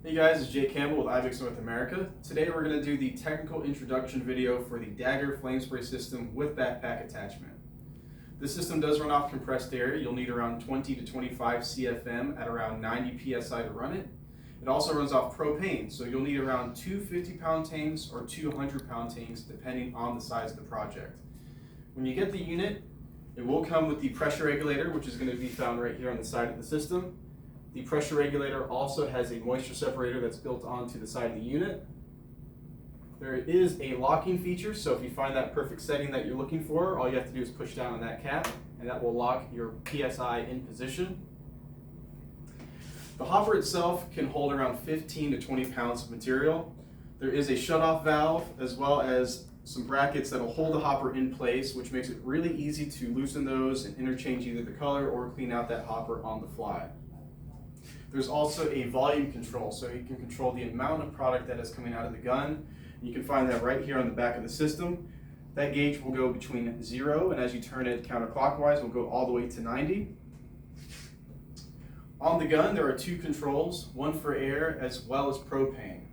Hey guys, it's Jay Campbell with IBIX North America. Today we're going to do the technical introduction video for the Dagger flame spray system with backpack attachment. This system does run off compressed air. You'll need around 20 to 25 CFM at around 90 psi to run it. It also runs off propane, so you'll need around two 50-pound tanks or two 100-pound tanks depending on the size of the project. When you get the unit, it will come with the pressure regulator, which is going to be found right here on the side of the system. The pressure regulator also has a moisture separator that's built onto the side of the unit. There is a locking feature, so if you find that perfect setting that you're looking for, all you have to do is push down on that cap, and that will lock your PSI in position. The hopper itself can hold around 15 to 20 pounds of material. There is a shutoff valve as well as some brackets that will hold the hopper in place, which makes it really easy to loosen those and interchange either the color or clean out that hopper on the fly. There's also a volume control, so you can control the amount of product that is coming out of the gun. You can find that right here on the back of the system. That gauge will go between 0, and as you turn it counterclockwise, will go all the way to 90. On the gun, there are two controls, one for air as well as propane.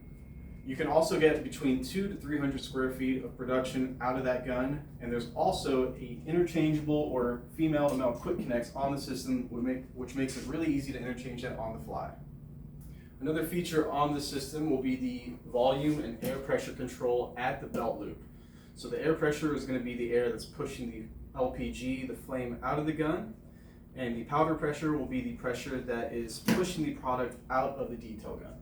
You can also get between 200 to 300 square feet of production out of that gun, and there's also a interchangeable or female to male quick connects on the system, which makes it really easy to interchange that on the fly. Another feature on the system will be the volume and air pressure control at the belt loop. So the air pressure is going to be the air that's pushing the LPG, the flame, out of the gun, and the powder pressure will be the pressure that is pushing the product out of the detail gun.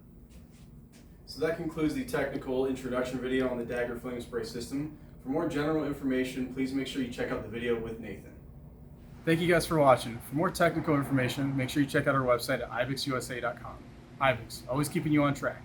So that concludes the technical introduction video on the Dagger flame spray system. For more general information, please make sure you check out the video with Nathan. Thank you guys for watching. For more technical information, make sure you check out our website at ibixusa.com. IBIX, always keeping you on track.